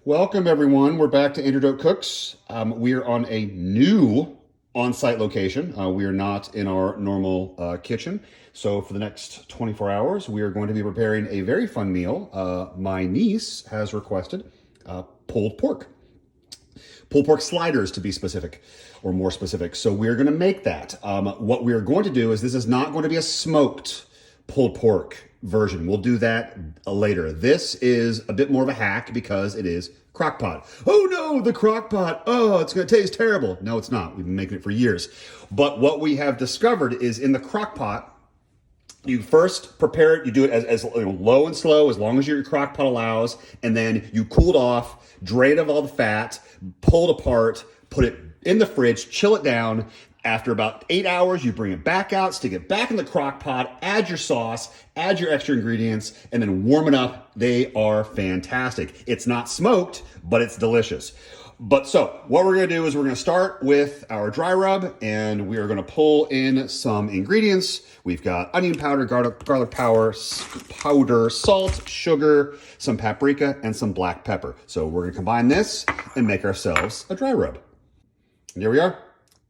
Welcome everyone. We're back to Doak Cooks. We are on a new on-site location. We are not in our normal kitchen. So for the next 24 hours, we are going to be preparing a very fun meal. My niece has requested pulled pork. Pulled pork sliders to be specific, or more specific. So we're going to make that. What we're going to do is this is not going to be a smoked pulled pork version. We'll do that later. This is a bit more of a hack because it is crock-pot. Oh no, the crock-pot. Oh, it's going to taste terrible. No, it's not. We've been making it for years. But what we have discovered is in the crock-pot, you first prepare it, you do it as low and slow, as long as your crock pot allows, and then you cool it off, drain of all the fat, pull it apart, put it in the fridge, chill it down. After about 8 hours, you bring it back out, stick it back in the crock pot, add your sauce, add your extra ingredients, and then warm it up. They are fantastic. It's not smoked, but it's delicious. But so what we're going to do is we're going to start with our dry rub, and we are going to pull in some ingredients. We've got onion powder, garlic powder, salt, sugar, some paprika, and some black pepper. So we're going to combine this and make ourselves a dry rub. And here we are,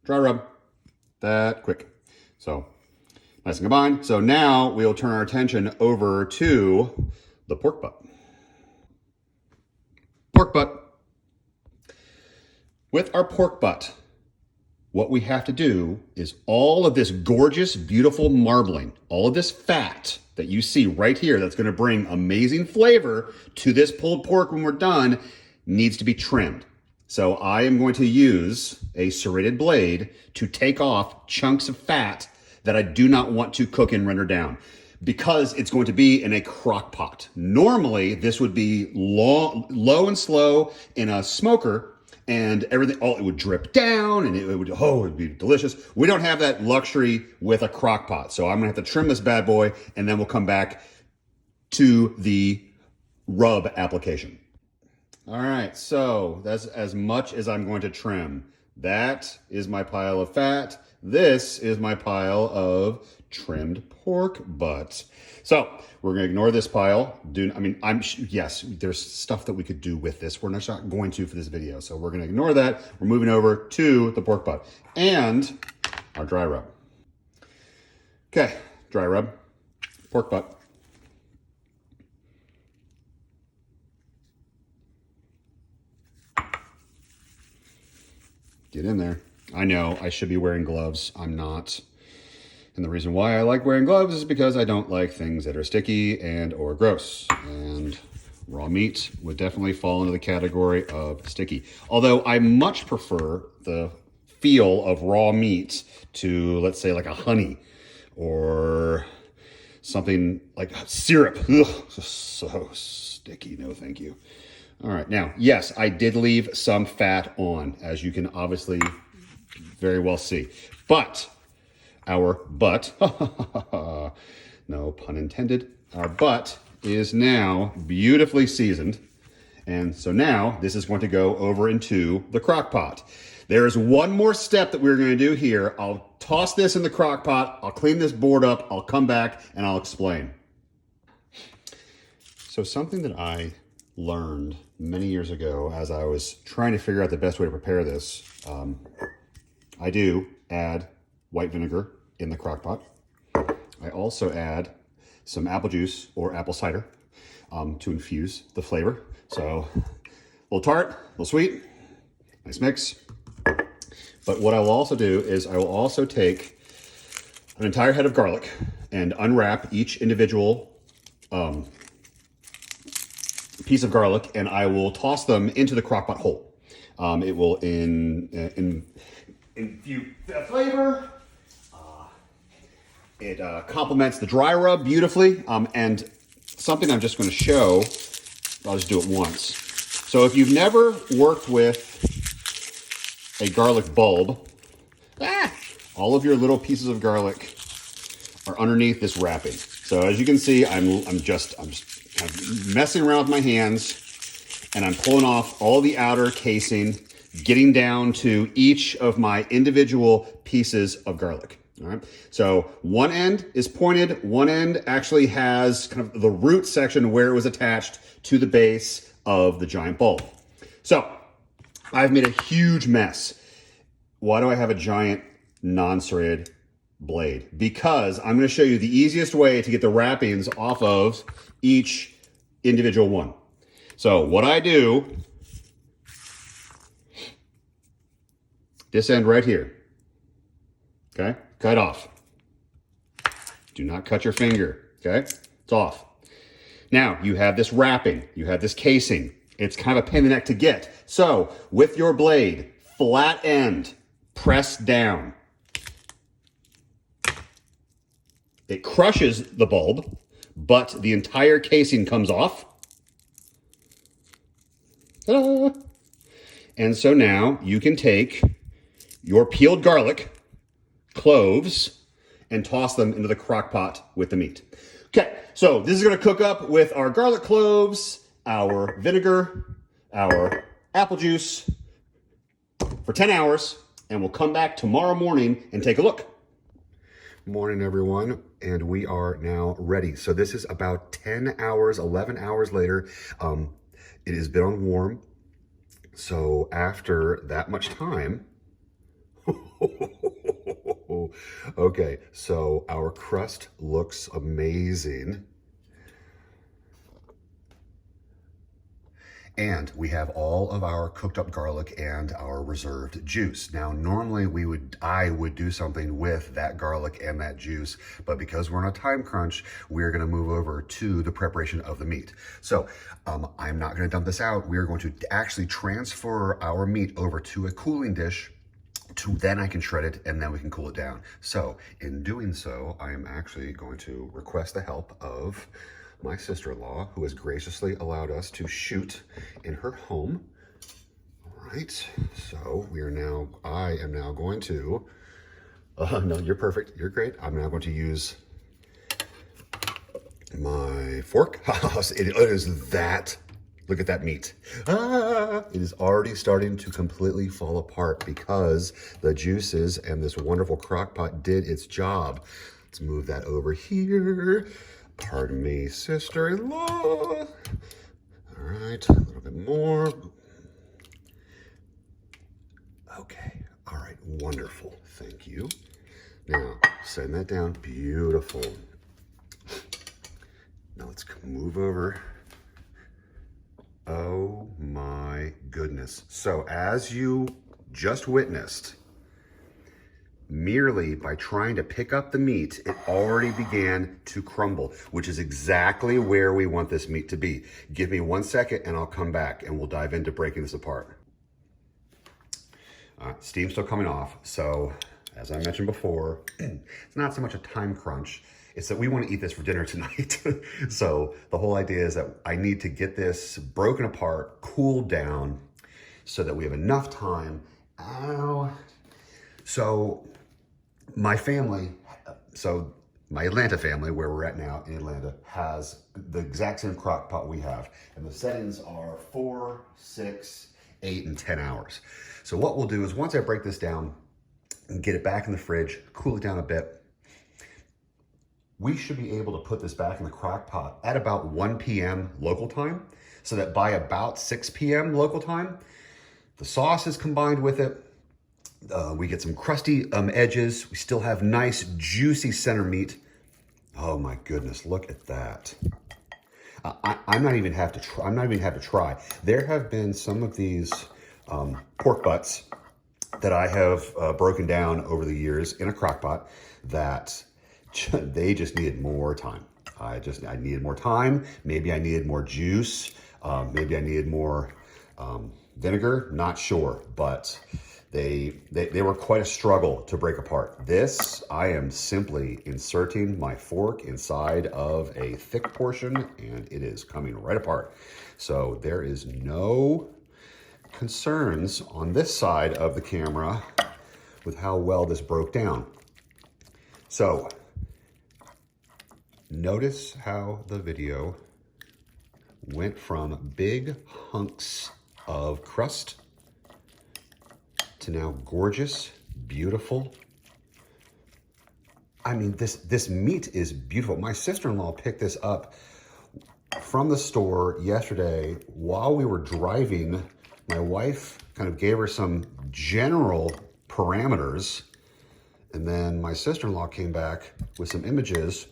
dry rub. That quick. So nice and combined. So now we'll turn our attention over to the pork butt. Pork butt. With our pork butt, what we have to do is all of this gorgeous, beautiful marbling, all of this fat that you see right here that's going to bring amazing flavor to this pulled pork when we're done needs to be trimmed. So I am going to use a serrated blade to take off chunks of fat that I do not want to cook and render down because it's going to be in a crock pot. Normally, this would be low and slow in a smoker, and everything, it would drip down and it would be delicious. We don't have that luxury with a crock pot. So I'm gonna have to trim this bad boy and then we'll come back to the rub application. All right, so that's as much as I'm going to trim. That is my pile of fat. This is my pile of trimmed pork butt. So we're going to ignore this pile. Yes, there's stuff that we could do with this. We're not going to for this video. So we're going to ignore that. We're moving over to the pork butt and our dry rub. Okay, dry rub, pork butt. Get in there. I know I should be wearing gloves. I'm not. And the reason why I like wearing gloves is because I don't like things that are sticky and or gross. And raw meat would definitely fall into the category of sticky. Although I much prefer the feel of raw meat to, let's say, like a honey or something like syrup. Ugh, so sticky. No, thank you. All right, now, yes, I did leave some fat on, as you can obviously very well see. But our butt, no pun intended, our butt is now beautifully seasoned. And so now this is going to go over into the crock pot. There is one more step that we're going to do here. I'll toss this in the crock pot. I'll clean this board up. I'll come back and I'll explain. So something that I learned many years ago as I was trying to figure out the best way to prepare this, I do add white vinegar in the crock pot. I also add some apple juice or apple cider to infuse the flavor. So a little tart, a little sweet, nice mix. But what I will also do is I will also take an entire head of garlic and unwrap each individual piece of garlic, and I will toss them into the crock pot whole. It will infuse the flavor. It complements the dry rub beautifully. And something I'm just going to show, I'll just do it once. So if you've never worked with a garlic bulb, all of your little pieces of garlic are underneath this wrapping. So as you can see, I'm just kind of messing around with my hands, and I'm pulling off all the outer casing, getting down to each of my individual pieces of garlic. All right. So one end is pointed, one end actually has kind of the root section where it was attached to the base of the giant bulb. So I've made a huge mess. Why do I have a giant non-serrated blade? Because I'm going to show you the easiest way to get the wrappings off of each individual one. So what I do, this end right here, okay, cut off. Do not cut your finger, okay? It's off. Now, you have this wrapping, you have this casing. It's kind of a pain in the neck to get. So, with your blade, flat end, press down. It crushes the bulb, but the entire casing comes off. Ta-da! And so now you can take your peeled garlic, cloves, and toss them into the crock pot with the meat. Okay, so this is gonna cook up with our garlic cloves, our vinegar, our apple juice for 10 hours, and we'll come back tomorrow morning and take a look. Morning, everyone, and we are now ready. So this is about 10 hours, 11 hours later. It has been on warm. So after that much time, okay, so our crust looks amazing. And we have all of our cooked up garlic and our reserved juice. Now, normally I would do something with that garlic and that juice, but because we're on a time crunch, we're gonna move over to the preparation of the meat. So I'm not gonna dump this out. We're going to actually transfer our meat over to a cooling dish then I can shred it and then we can cool it down. So in doing so, I am actually going to request the help of my sister-in-law, who has graciously allowed us to shoot in her home. All right, so I am now going to, no, you're perfect, you're great. I'm now going to use my fork. It is that, look at that meat. It is already starting to completely fall apart because the juices and this wonderful crock pot did its job. Let's move that over here. Pardon me, sister-in-law. All right, a little bit more. Okay, all right, wonderful, thank you. Now, send that down, beautiful. Now let's move over. Oh my goodness. So as you just witnessed, merely by trying to pick up the meat, it already began to crumble, which is exactly where we want this meat to be. Give me 1 second and I'll come back and we'll dive into breaking this apart. Steam's still coming off. So as I mentioned before, it's not so much a time crunch. It's that we want to eat this for dinner tonight. So the whole idea is that I need to get this broken apart, cooled down, so that we have enough time. So my family, my Atlanta family, where we're at now in Atlanta, has the exact same crock pot we have. And the settings are 4, 6, 8, and 10 hours. So what we'll do is once I break this down and get it back in the fridge, cool it down a bit, we should be able to put this back in the crock pot at about 1 p.m. local time, so that by about 6 p.m. local time, the sauce is combined with it. We get some crusty edges. We still have nice, juicy center meat. Oh my goodness, look at that. I'm not even have to try. There have been some of these pork butts that I have broken down over the years in a crock pot that they just needed more time. I needed more time. Maybe I needed more juice. Maybe I needed more vinegar. Not sure, but they were quite a struggle to break apart. This, I am simply inserting my fork inside of a thick portion and it is coming right apart. So there is no concerns on this side of the camera with how well this broke down. So notice how the video went from big hunks of crust to now gorgeous, beautiful. I mean, this meat is beautiful. My sister-in-law picked this up from the store yesterday while we were driving My wife kind of gave her some general parameters, and then my sister-in-law came back with some images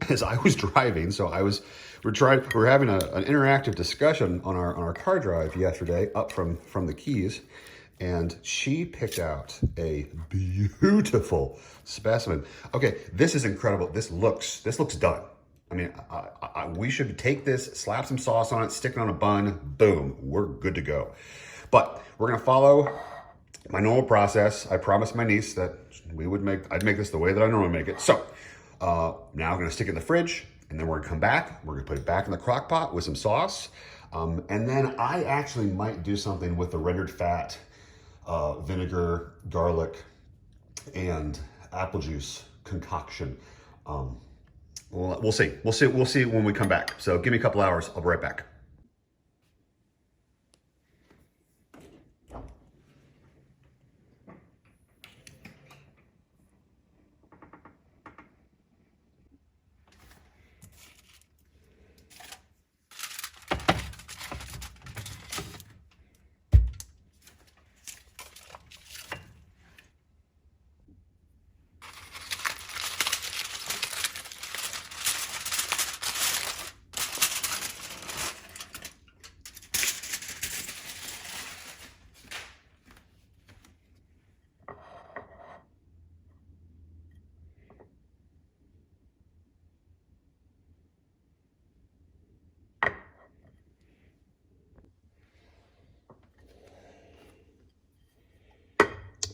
as I was driving. So we're having an interactive discussion on our car drive yesterday up from the Keys, and she picked out a beautiful specimen. Okay, this is incredible. This looks done. I mean, we should take this, slap some sauce on it, stick it on a bun, boom, we're good to go. But we're gonna follow my normal process. I promised my niece that I'd make this the way that I normally make it. So now I'm gonna stick it in the fridge, and then we're gonna come back, we're gonna put it back in the crock pot with some sauce. And then I actually might do something with the rendered fat, vinegar, garlic, and apple juice concoction. We'll see. We'll see when we come back. So give me a couple hours. I'll be right back.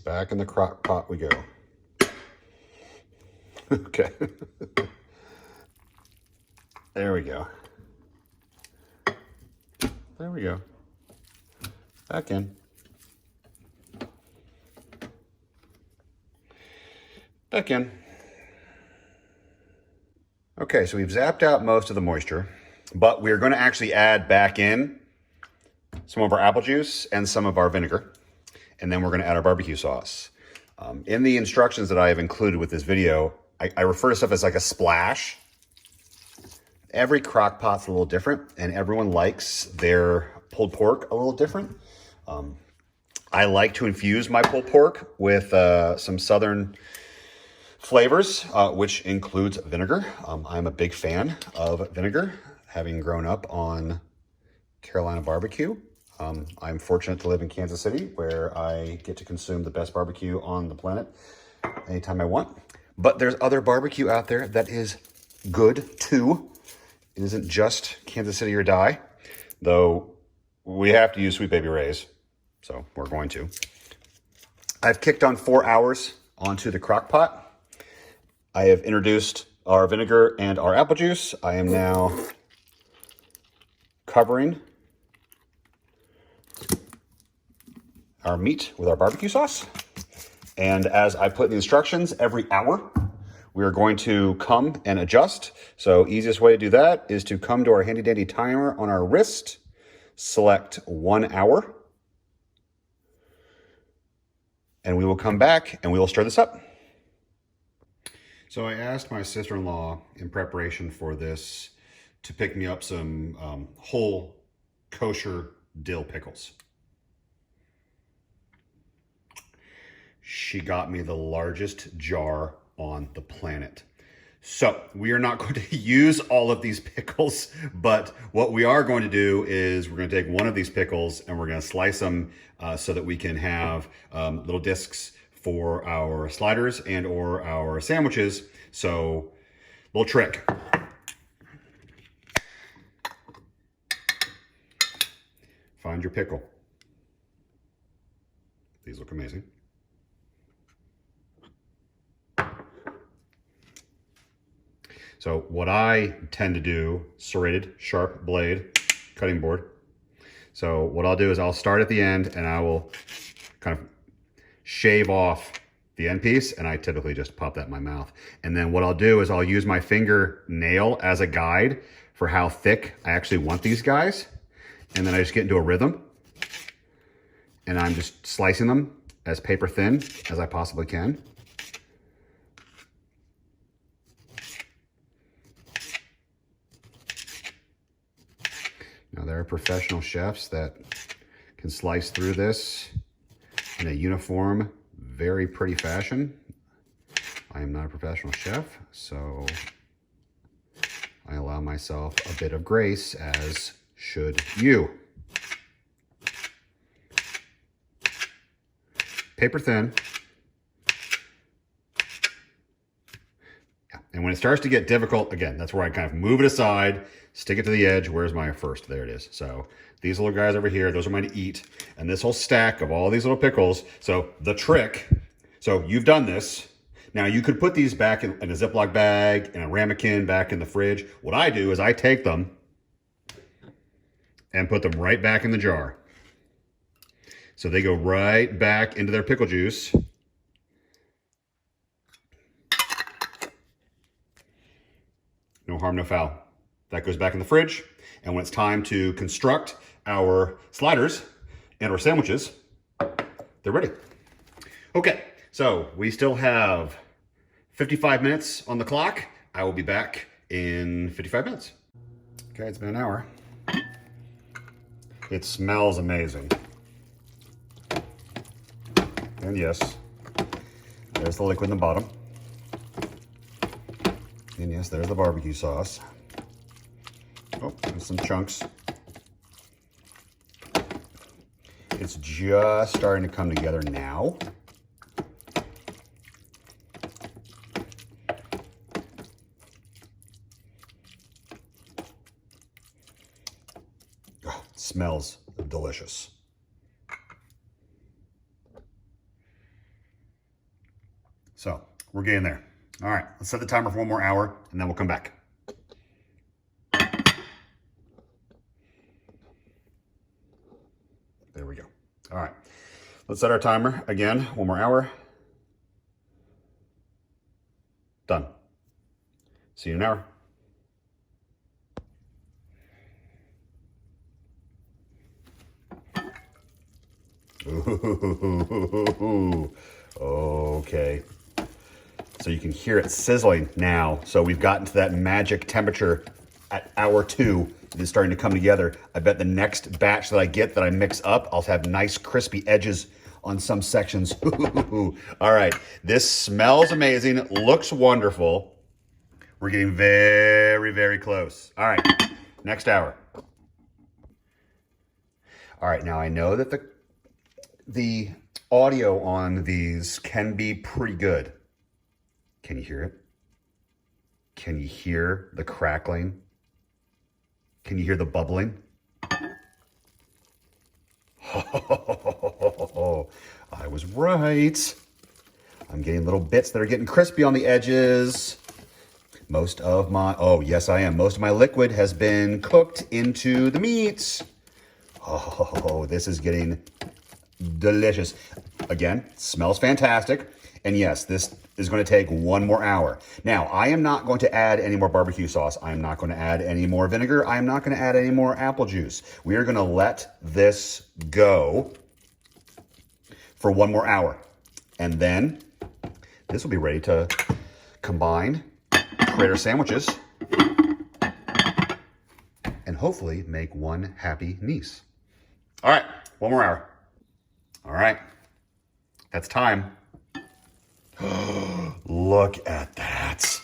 Back in the crock pot we go. Okay. There we go. There we go. Back in. Back in. Okay, so we've zapped out most of the moisture, but we're going to actually add back in some of our apple juice and some of our vinegar. And then we're going to add our barbecue sauce. In the instructions that I have included with this video, I refer to stuff as like a splash. Every crock pot's a little different, and everyone likes their pulled pork a little different. I like to infuse my pulled pork with some southern flavors, which includes vinegar. I'm a big fan of vinegar, having grown up on Carolina barbecue. I'm fortunate to live in Kansas City, where I get to consume the best barbecue on the planet anytime I want. But there's other barbecue out there that is good too. It isn't just Kansas City or die, though we have to use Sweet Baby Ray's, so we're going to. I've kicked on 4 hours onto the crock pot. I have introduced our vinegar and our apple juice. I am now covering our meat with our barbecue sauce. And as I put in the instructions, every hour we are going to come and adjust. So easiest way to do that is to come to our handy dandy timer on our wrist, select 1 hour, and we will come back and we will stir this up. So I asked my sister-in-law in preparation for this to pick me up some whole kosher dill pickles. She got me the largest jar on the planet. So we are not going to use all of these pickles, but what we are going to do is we're going to take one of these pickles and we're going to slice them so that we can have little discs for our sliders and or our sandwiches. So little trick. Find your pickle. These look amazing. So what I tend to do, serrated, sharp blade, cutting board. So what I'll do is I'll start at the end and I will kind of shave off the end piece, and I typically just pop that in my mouth. And then what I'll do is I'll use my finger nail as a guide for how thick I actually want these guys. And then I just get into a rhythm and I'm just slicing them as paper thin as I possibly can. Now there are professional chefs that can slice through this in a uniform, very pretty fashion. I am not a professional chef, so I allow myself a bit of grace, as should you. Paper thin. Yeah. And when it starts to get difficult, again, that's where I kind of move it aside, stick it to the edge. Where's my first? There it is. So these little guys over here, those are mine to eat. And this whole stack of all these little pickles. So the trick, so you've done this. Now you could put these back in a Ziploc bag and a ramekin back in the fridge. What I do is I take them and put them right back in the jar. So they go right back into their pickle juice. No harm, no foul. That goes back in the fridge. And when it's time to construct our sliders and our sandwiches, they're ready. Okay, so we still have 55 minutes on the clock. I will be back in 55 minutes. Okay, it's been an hour. It smells amazing. And yes, there's the liquid in the bottom. And yes, there's the barbecue sauce. Oh, and some chunks. It's just starting to come together now. Oh, it smells delicious. So we're getting there. All right, let's set the timer for one more hour and then we'll come back. There we go. All right, let's set our timer again, one more hour. Done. See you in an hour. Ooh, okay. So you can hear it sizzling now. So we've gotten to that magic temperature at hour 2. It is starting to come together. I bet the next batch that I get, that I mix up, I'll have nice crispy edges on some sections. All right, this smells amazing. It looks wonderful. We're getting very, very close. All right, next hour. All right, now I know that the audio on these can be pretty good. Can you hear it? Can you hear the crackling? Can you hear the bubbling? Oh, I was right. I'm getting little bits that are getting crispy on the edges. Most of my, oh yes I am, most of my liquid has been cooked into the meats. Oh, this is getting delicious. Again, smells fantastic. And yes, this is going to take one more hour. Now, I am not going to add any more barbecue sauce. I am not going to add any more vinegar. I am not going to add any more apple juice. We are going to let this go for one more hour. And then this will be ready to combine, create our sandwiches, and hopefully make one happy niece. All right, one more hour. All right, that's time. Look at that.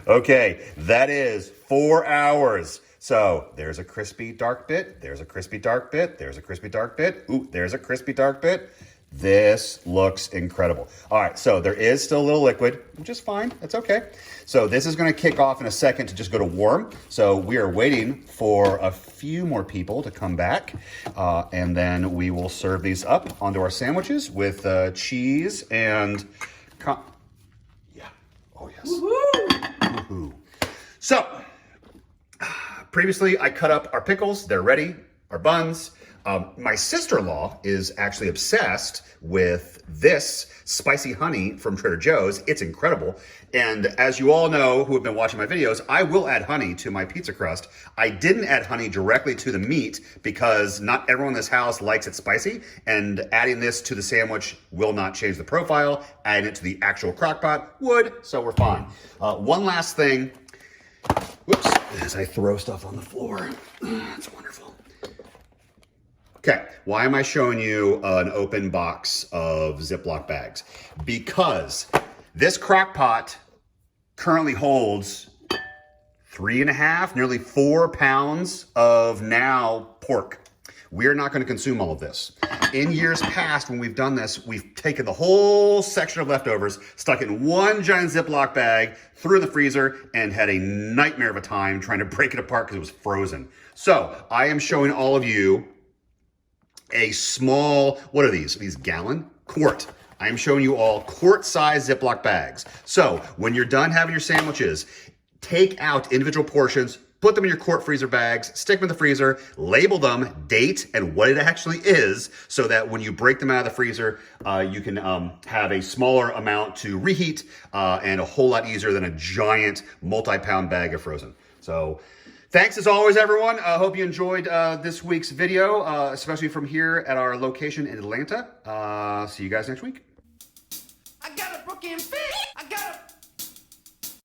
Okay, that is 4 hours. So there's a crispy dark bit. There's a crispy dark bit. There's a crispy dark bit. Ooh, there's a crispy dark bit. This looks incredible. All right, so there is still a little liquid, which is fine. That's okay. So this is going to kick off in a second to just go to warm. So we are waiting for a few more people to come back, and then we will serve these up onto our sandwiches with cheese and yeah. Oh yes. Woohoo! Woohoo! So previously I cut up our pickles. They're ready. Our buns. My sister-in-law is actually obsessed with this spicy honey from Trader Joe's. It's incredible. And as you all know who have been watching my videos, I will add honey to my pizza crust. I didn't add honey directly to the meat because not everyone in this house likes it spicy, and adding this to the sandwich will not change the profile. Adding it to the actual crock-pot would, so we're fine. One last thing. Whoops, as I throw stuff on the floor. That's wonderful. Okay, why am I showing you an open box of Ziploc bags? Because this crock pot currently holds 3.5, nearly 4 pounds of now pork. We're not going to consume all of this. In years past, when we've done this, we've taken the whole section of leftovers, stuck it in one giant Ziploc bag, threw it in the freezer, and had a nightmare of a time trying to break it apart because it was frozen. So I am showing all of you a small, what are these? These gallon? Quart. I am showing you all quart-size Ziploc bags. So when you're done having your sandwiches, take out individual portions, put them in your quart freezer bags, stick them in the freezer, label them, date, and what it actually is, so that when you break them out of the freezer, you can have a smaller amount to reheat and a whole lot easier than a giant multi-pound bag of frozen. So thanks as always, everyone. I hope you enjoyed this week's video, especially from here at our location in Atlanta. See you guys next week. I got a broken face. I got a